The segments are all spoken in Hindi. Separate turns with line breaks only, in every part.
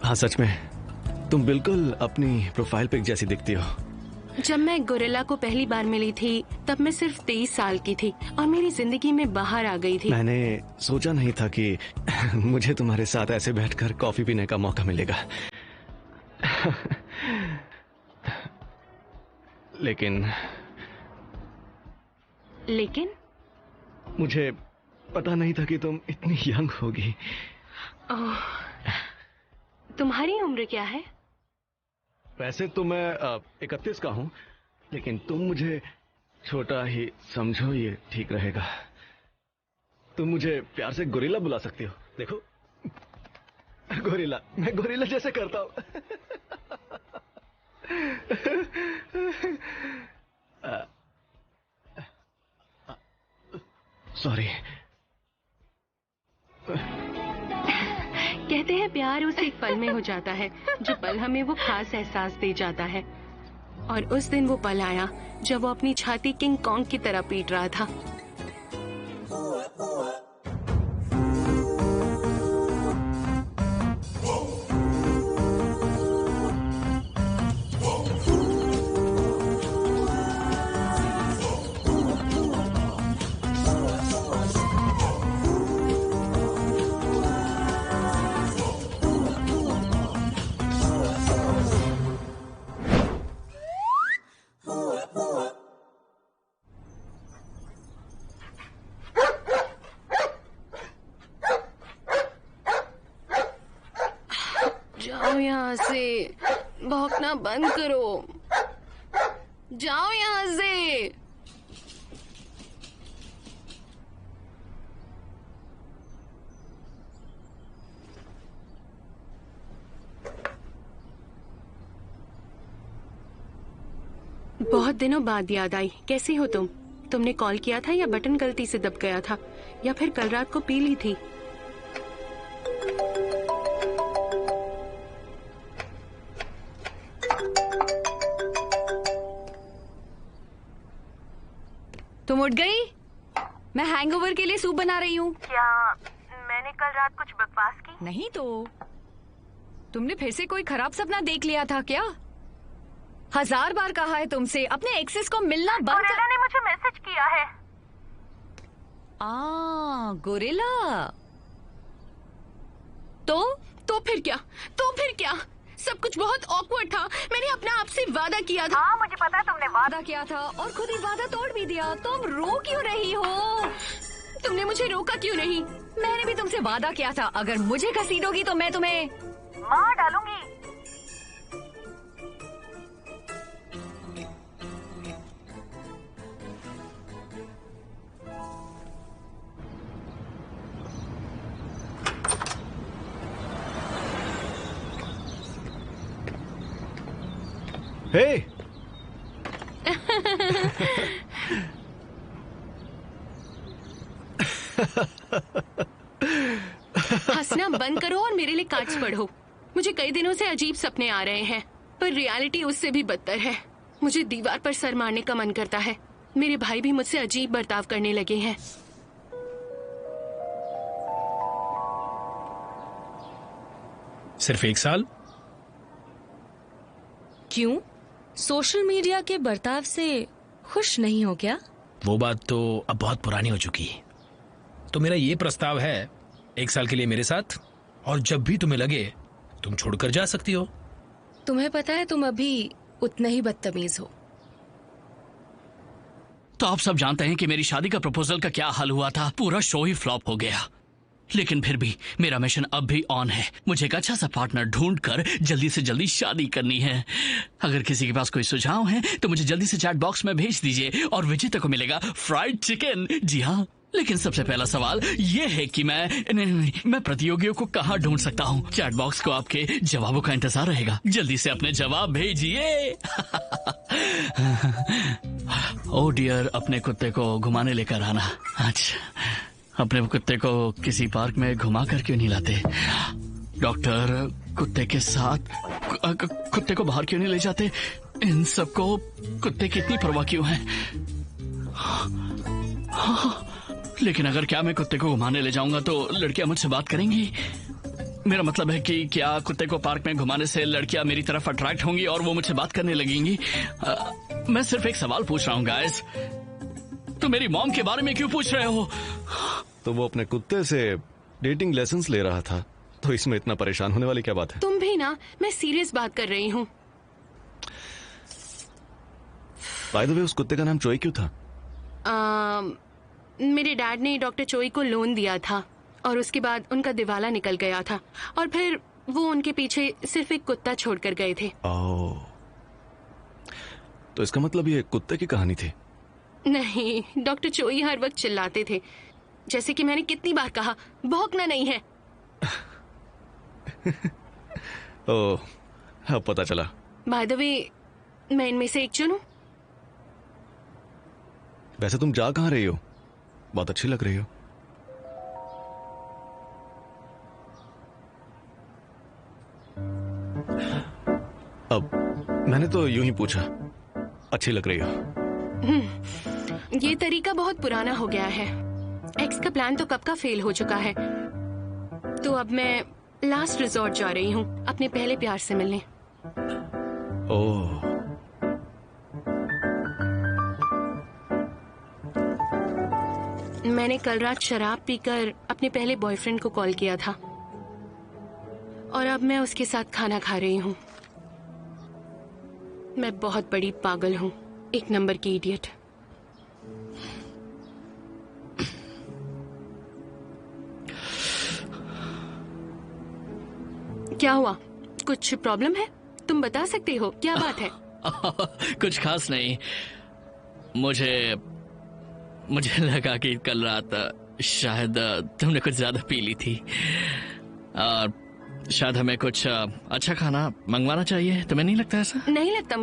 हाँ सच में, तुम बिल्कुल अपनी प्रोफाइल पिक जैसी दिखती हो।
जब मैं गोरिल्ला को पहली बार मिली थी तब मैं सिर्फ 23 साल की थी और मेरी जिंदगी में बाहर आ गई थी।
मैंने सोचा नहीं था कि मुझे तुम्हारे साथ ऐसे बैठकर कॉफी पीने का मौका मिलेगा। लेकिन मुझे पता नहीं था कि तुम इतनी यंग होगी।
तुम्हारी उम्र क्या है?
वैसे तो मैं 31 का हूँ, लेकिन तुम मुझे छोटा ही समझो, ये ठीक रहेगा। तुम मुझे प्यार से गोरिल्ला बुला सकती हो। देखो, गोरिल्ला, मैं गोरिल्ला जैसे करता हूँ। सॉरी।
कहते हैं प्यार उस एक पल में हो जाता है जो पल हमें वो खास एहसास दे जाता है, और उस दिन वो पल आया जब वो अपनी छाती किंग कॉन्ग की तरह पीट रहा था। जाओ यहाँ से, भौंकना बंद करो, जाओ यहाँ से। बहुत दिनों बाद याद आई। कैसी हो तुम? तुमने कॉल किया था या बटन गलती से दब गया था, या फिर कल रात को पी ली थी?
तुम उठ गई? मैं हैंगओवर के लिए सूप बना रही हूँ।
क्या मैंने कल रात कुछ बकवास की?
नहीं तो तुमने फिर से कोई खराब सपना देख लिया था क्या? 1000 बार कहा है तुमसे अपने एक्सेस को मिलना बंद कर।
गोरिल्ला ने मुझे मैसेज किया है।
गोरिल्ला।
तो फिर क्या? सब कुछ बहुत ऑकवर्ड था। मैंने अपना आपसे वादा किया था।
हाँ मुझे पता है तुमने वादा किया था और खुद ही वादा तोड़ भी दिया। तुम रो क्यों रही हो?
तुमने मुझे रोका क्यों नहीं?
मैंने भी तुमसे वादा किया था अगर मुझे घसीटोगी तो मैं तुम्हें मार डालूंगी।
हे!
हंसना बंद करो और मेरे लिए कार्ड्स पढ़ो। मुझे कई दिनों से अजीब सपने आ रहे हैं, पर रियलिटी उससे भी बदतर है। मुझे दीवार पर सर मारने का मन करता है। मेरे भाई भी मुझसे अजीब बर्ताव करने लगे हैं।
सिर्फ 1 साल?
क्यों? सोशल मीडिया के बर्ताव से खुश नहीं हो क्या?
वो बात तो अब बहुत पुरानी हो चुकी है। तो मेरा ये प्रस्ताव है, 1 साल के लिए मेरे साथ, और जब भी तुम्हें लगे तुम छोड़कर जा सकती हो।
तुम्हें पता है तुम अभी उतने ही बदतमीज हो।
तो आप सब जानते हैं कि मेरी शादी का प्रपोजल का क्या हाल हुआ था। पूरा शो ही फ्लॉप हो गया। लेकिन फिर भी मेरा मिशन अब भी ऑन है। मुझे एक अच्छा सा पार्टनर ढूंढकर जल्दी से जल्दी शादी करनी है। अगर किसी के पास कोई सुझाव है तो मुझे जल्दी से चैट बॉक्स में भेज दीजिए और विजेता को मिलेगा फ्राइड चिकन। जी हाँ, लेकिन सबसे पहला सवाल ये है कि मैं प्रतियोगियों को कहाँ ढूंढ सकता हूँ। चैट बॉक्स को आपके जवाबों का इंतजार रहेगा। जल्दी से अपने जवाब भेजिए। ओ डियर, अपने कुत्ते को घुमाने लेकर आना। अच्छा, अपने कुत्ते को किसी पार्क में घुमा कर क्यों नहीं लाते? डॉक्टर, कुत्ते के साथ कुत्ते को बाहर क्यों नहीं ले जाते? इन सबको कुत्ते की इतनी परवाह क्यों है? लेकिन अगर क्या मैं कुत्ते को घुमाने ले जाऊंगा तो लड़कियां मुझसे बात करेंगी। मेरा मतलब है कि क्या कुत्ते को पार्क में घुमाने से लड़कियां मेरी तरफ अट्रैक्ट होंगी और वो मुझसे बात करने लगेंगी? मैं सिर्फ एक सवाल पूछ रहा हूँ गाइस। तुम मेरी मॉम के बारे में क्यों पूछ रहे हो?
तो वो अपने कुत्ते से डेटिंग लेसन्स ले रहा था, तो इसमें इतना परेशान होने वाली क्या बात है?
तुम भी ना, मैं सीरियस बात कर रही हूँ।
बाय द वे, उस कुत्ते का नाम चोई क्यों था?
मेरे डैड ने डॉक्टर चोई को लोन दिया था और उसके बाद उनका दिवाला निकल गया था और फिर वो उनके पीछे सिर्फ एक कुत्ता छोड़कर गए थे।
ओह, तो इसका मतलब ये कुत्ते की कहानी थी?
नहीं, डॉक्टर चोई हर वक्त चिल्लाते थे। जैसे कि मैंने कितनी बार कहा, भौंकना नहीं है।
ओह, अब पता चला।
बाय द वे, मैं इनमें से एक चुनूं?
वैसे तुम जा कहाँ रही हो? बहुत अच्छी लग रही हो। अब मैंने तो यूं ही पूछा, अच्छी लग रही हो।
ये तरीका बहुत पुराना हो गया है। एक्स का प्लान तो कब का फेल हो चुका है। तो अब मैं लास्ट रिजॉर्ट जा रही हूँ अपने पहले प्यार से मिलने।
ओह,
मैंने कल रात शराब पीकर अपने पहले बॉयफ्रेंड को कॉल किया था और अब मैं उसके साथ खाना खा रही हूँ। मैं बहुत बड़ी पागल हूँ, एक नंबर की इडियट। क्या हुआ? कुछ प्रॉब्लम है? तुम बता सकते हो, क्या बात है?
कुछ खास नहीं। मुझे लगा कि कल रात शायद तुमने कुछ ज्यादा पी ली थी और शायद हमें कुछ अच्छा खाना मंगवाना चाहिए। तुम्हें नहीं लगता ऐसा?
नहीं लगता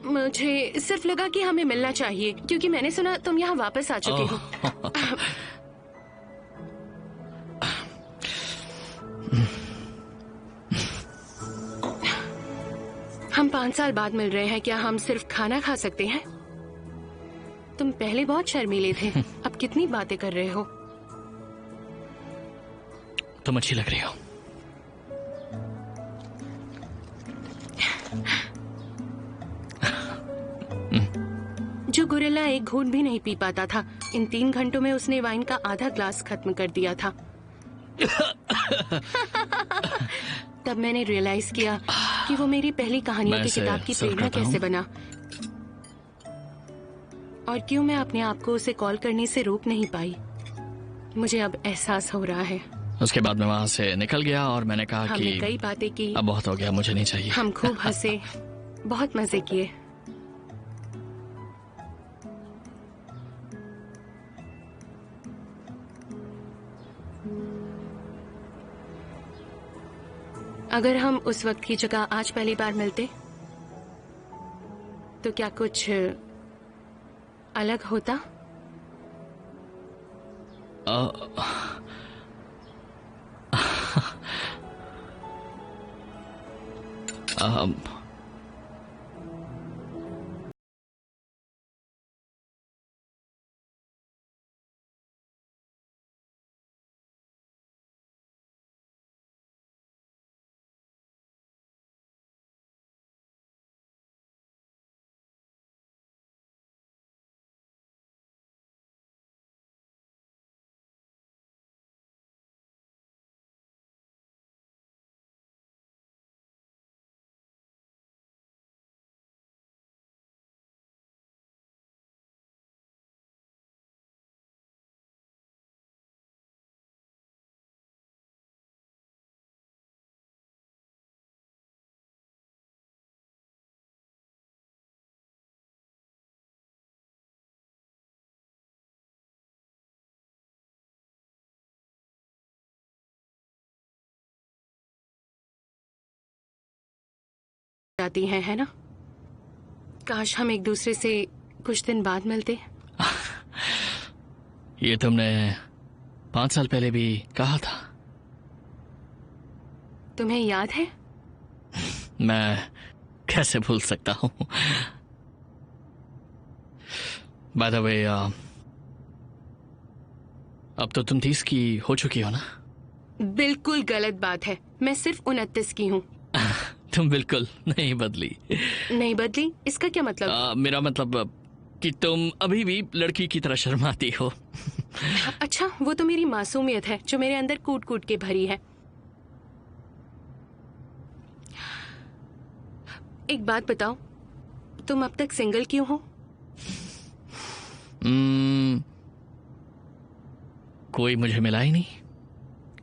मुझे सिर्फ लगा कि हमें मिलना चाहिए क्योंकि मैंने सुना तुम यहाँ वापस आ चुके हो। हम 5 साल बाद मिल रहे हैं, क्या हम सिर्फ खाना खा सकते हैं? तुम पहले बहुत शर्मीले थे, अब कितनी बातें कर रहे हो।
तुम अच्छी लग रही हो।
जो गोरिल्ला एक घूंट भी नहीं पी पाता था, इन 3 घंटों में उसने वाइन का आधा ग्लास खत्म कर दिया था। तब मैंने रियलाइज किया कि वो मेरी पहली कहानियों की किताब की प्रेरणा कैसे बना और क्यों मैं अपने आप को उसे कॉल करने से रोक नहीं पाई। मुझे अब एहसास हो रहा है।
उसके बाद मैं वहां से निकल गया और मैंने कहा
हमने
कि
कई बातें की,
अब बहुत हो गया, मुझे नहीं चाहिए।
हम खूब हंसे, बहुत मजे किए। अगर हम उस वक्त की जगह आज पहली बार मिलते तो क्या कुछ अलग होता? जाती हैं, है ना? काश हम एक दूसरे से कुछ दिन बाद मिलते।
ये तुमने 5 साल पहले भी कहा था।
तुम्हें याद है?
मैं कैसे भूल सकता हूँ। बाय द वे, अब तो तुम 30 की हो चुकी हो ना?
बिल्कुल गलत बात है। मैं सिर्फ 29 की हूँ।
तुम बिल्कुल नहीं बदली।
नहीं बदली? इसका क्या मतलब?
मेरा मतलब कि तुम अभी भी लड़की की तरह शर्माती हो।
अच्छा, वो तो मेरी मासूमियत है जो मेरे अंदर कूट कूट के भरी है। एक बात बताओ, तुम अब तक सिंगल क्यों हो?
कोई मुझे मिला ही नहीं।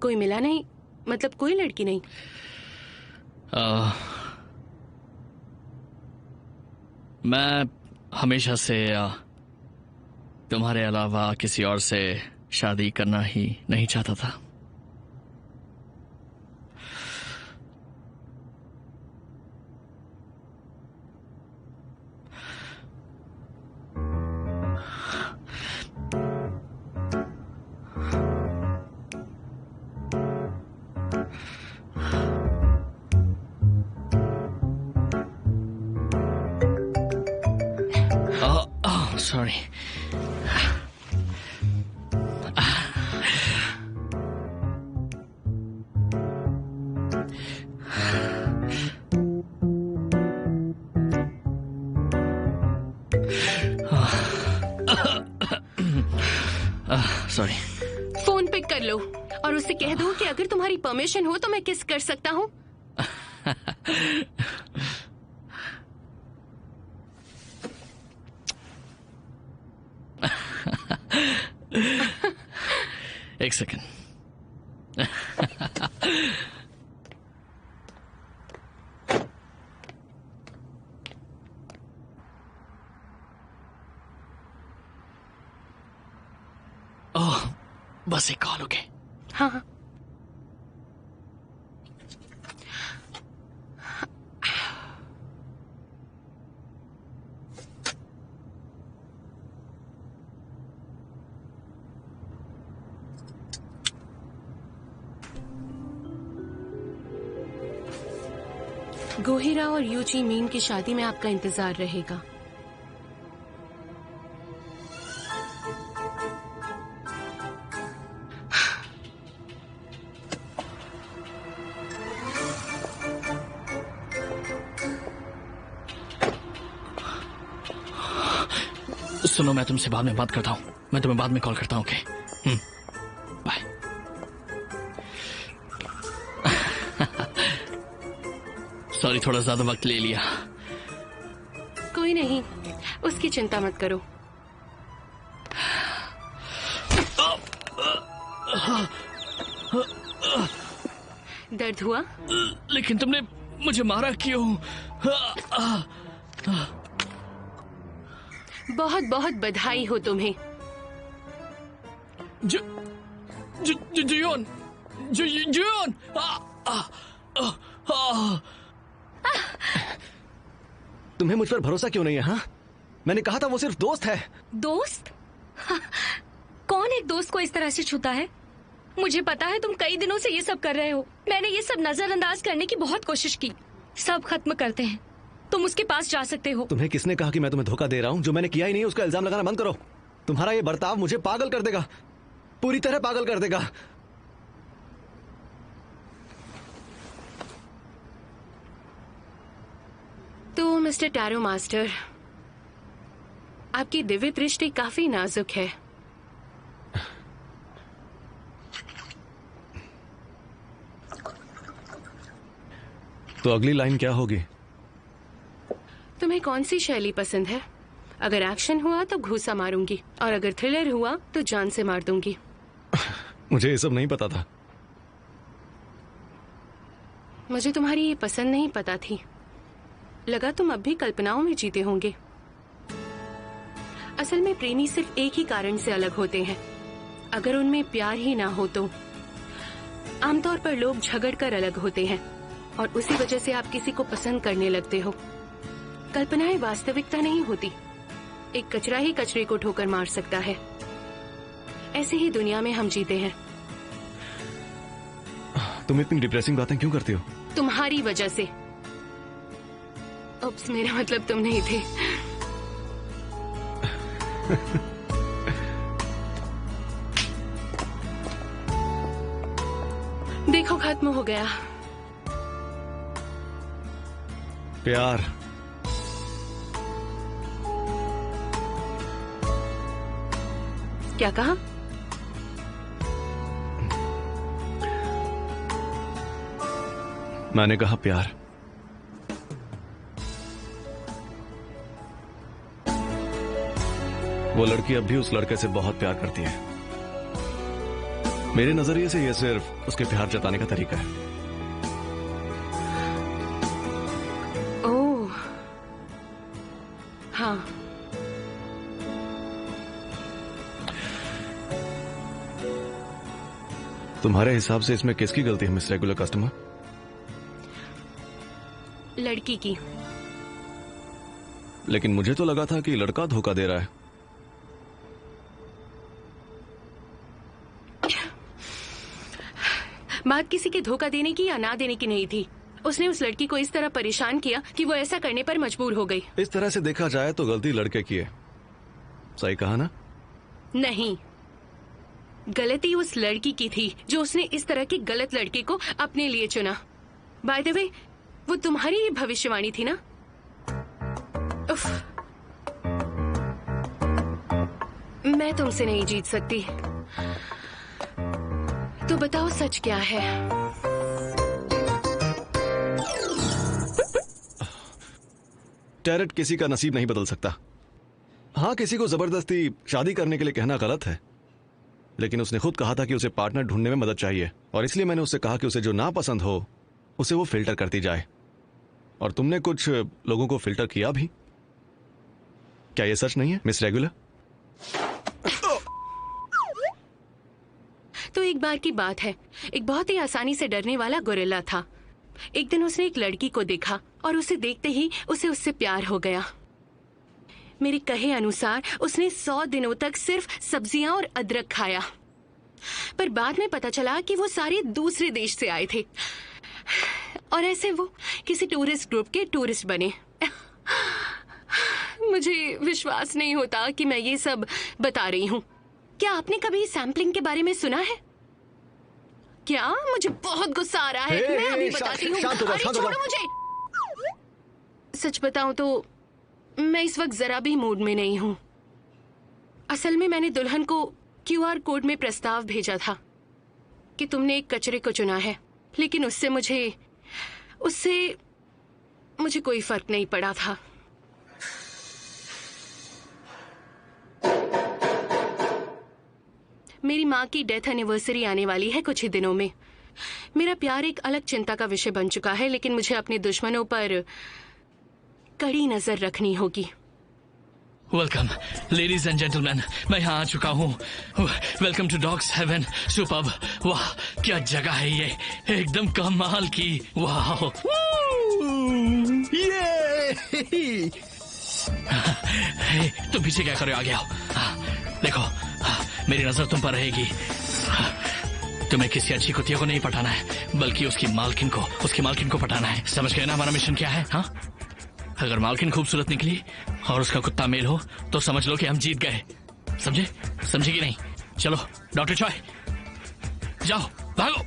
कोई मिला नहीं? मतलब कोई लड़की नहीं?
मैं हमेशा से तुम्हारे अलावा किसी और से शादी करना ही नहीं चाहता था। सॉरी। सॉरी।
फोन पिक कर लो और उससे कह दो कि अगर तुम्हारी परमिशन हो तो मैं किस कर सकता हूँ।
एक सेकंड। ओह, बस एक कॉल। ओके।
हाँ हाँ। गोहिरा और यूची मीन की शादी में आपका इंतजार रहेगा।
सुनो, मैं तुमसे बाद में बात करता हूँ। मैं तुम्हें बाद में कॉल करता हूँ। Okay, bye. सॉरी, थोड़ा ज्यादा वक्त ले लिया।
कोई नहीं, उसकी चिंता मत करो। दर्द हुआ?
लेकिन तुमने मुझे मारा क्यों?
बहुत बहुत बधाई हो तुम्हें।
जुयोन, जुयोन।
तुम्हें मुझ पर भरोसा क्यों नहीं है? हाँ, मैंने कहा था वो सिर्फ दोस्त है।
दोस्त? कौन एक दोस्त को इस तरह से छूता है? मुझे पता है तुम कई दिनों से ये सब कर रहे हो। मैंने ये सब नजरअंदाज करने की बहुत कोशिश की। सब खत्म करते हैं। तुम उसके पास जा सकते हो।
तुम्हें किसने कहा कि मैं तुम्हें धोखा दे रहा हूँ? जो मैंने किया ही नहीं उसका इल्जाम लगाना बंद करो। तुम्हारा ये बर्ताव मुझे पागल कर देगा, पूरी तरह पागल कर देगा।
तो मिस्टर टैरो मास्टर, आपकी दिव्य दृष्टि काफी नाजुक है।
तो अगली लाइन क्या होगी?
तुम्हें कौन सी शैली पसंद है? अगर एक्शन हुआ तो घूसा मारूंगी और अगर थ्रिलर हुआ तो जान से मार दूंगी।
मुझे ये सब नहीं पता था।
मुझे तुम्हारी ये पसंद नहीं पता थी। लगा तुम अब भी कल्पनाओं में जीते होंगे। असल में प्रेमी सिर्फ एक ही कारण से अलग होते हैं। अगर उनमें प्यार ही ना हो तो आमतौर पर लोग झगड़ कर अलग होते हैं और उसी वजह से आप किसी को पसंद करने लगते हो। कल्पनाएं वास्तविकता नहीं होती। एक कचरा ही कचरे को ठोकर मार सकता है। ऐसे ही दुनिया में हम जीते हैं।
तुम इतनी डिप्रेसिंग बातें क्यों करती हो?
तुम्हारी वजह से। उप्स, मेरा मतलब तुम नहीं थे। देखो खत्म हो गया।
प्यार।
क्या कहा?
मैंने कहा प्यार। वो लड़की अब भी उस लड़के से बहुत प्यार करती है। मेरे नजरिए से यह सिर्फ उसके प्यार जताने का तरीका है।
ओह, हाँ।
तुम्हारे हिसाब से इसमें किसकी गलती है मिस रेगुलर कस्टमर?
लड़की की।
लेकिन मुझे तो लगा था कि लड़का धोखा दे रहा है।
बात किसी के धोखा देने की या ना देने की नहीं थी। उसने उस लड़की को इस तरह परेशान किया कि वो ऐसा करने पर मजबूर हो गई।
इस तरह से देखा जाए तो गलती लड़के की है। सही कहा ना?
नहीं, गलती उस लड़की की थी जो उसने इस तरह की गलत लड़के को अपने लिए चुना। बाय द वे, वो तुम्हारी ही भविष्यवाणी थी ना? उफ, मैं तुमसे नहीं जीत सकती। तो बताओ सच क्या है?
टैरेट किसी का नसीब नहीं बदल सकता। हाँ, किसी को जबरदस्ती शादी करने के लिए कहना गलत है, लेकिन उसने खुद कहा था कि उसे पार्टनर ढूंढने में मदद चाहिए, और इसलिए मैंने उससे कहा कि उसे जो ना पसंद हो उसे वो फिल्टर करती जाए। और तुमने कुछ लोगों को फिल्टर किया भी। क्या ये सच नहीं है मिस रेगुलर?
तो एक बार की बात है, एक बहुत ही आसानी से डरने वाला गोरिल्ला था। एक दिन उसने एक लड़की को देखा और उसे देखते ही उसे उससे प्यार हो गया। मेरे कहे अनुसार उसने 100 दिनों तक सिर्फ सब्जियां और अदरक खाया, पर बाद में पता चला कि वो सारे दूसरे देश से आए थे, और ऐसे वो किसी टूरिस्ट ग्रुप के टूरिस्ट बने। मुझे विश्वास नहीं होता कि मैं ये सब बता रही हूँ। क्या आपने कभी सैम्पलिंग के बारे में सुना है? क्या? मुझे बहुत गुस्सा आ रहा है। मैं अभी बताती हूँ। अरे छोड़ो मुझे। सच बताऊं तो मैं इस वक्त जरा भी मूड में नहीं हूँ। असल में मैंने दुल्हन को QR कोड में प्रस्ताव भेजा था कि तुमने एक कचरे को चुना है, लेकिन उससे मुझे कोई फर्क नहीं पड़ा था। मेरी माँ की डेथ एनिवर्सरी आने वाली है कुछ ही दिनों में। मेरा प्यार एक अलग चिंता का विषय बन चुका है, लेकिन मुझे अपने दुश्मनों पर कड़ी नजर रखनी होगी।
वेलकम लेडीज एंड जेंटलमैन, मैं यहाँ आ चुका हूँ। Welcome to dogs heaven. Superb. वाह, क्या जगह है ये, एकदम कमाल की। वाह, तुम पीछे क्या कर रहे हो? आगे आओ। देखो, मेरी नजर तुम पर रहेगी। तुम्हें किसी अच्छी कुतिया को नहीं पटाना है, बल्कि उसकी मालकिन को पटाना है। समझ गए ना हमारा मिशन क्या है? हाँ, अगर मालकिन खूबसूरत निकली और उसका कुत्ता मेल हो तो समझ लो कि हम जीत गए। समझे कि नहीं? चलो डॉक्टर चॉय, जाओ, भागो।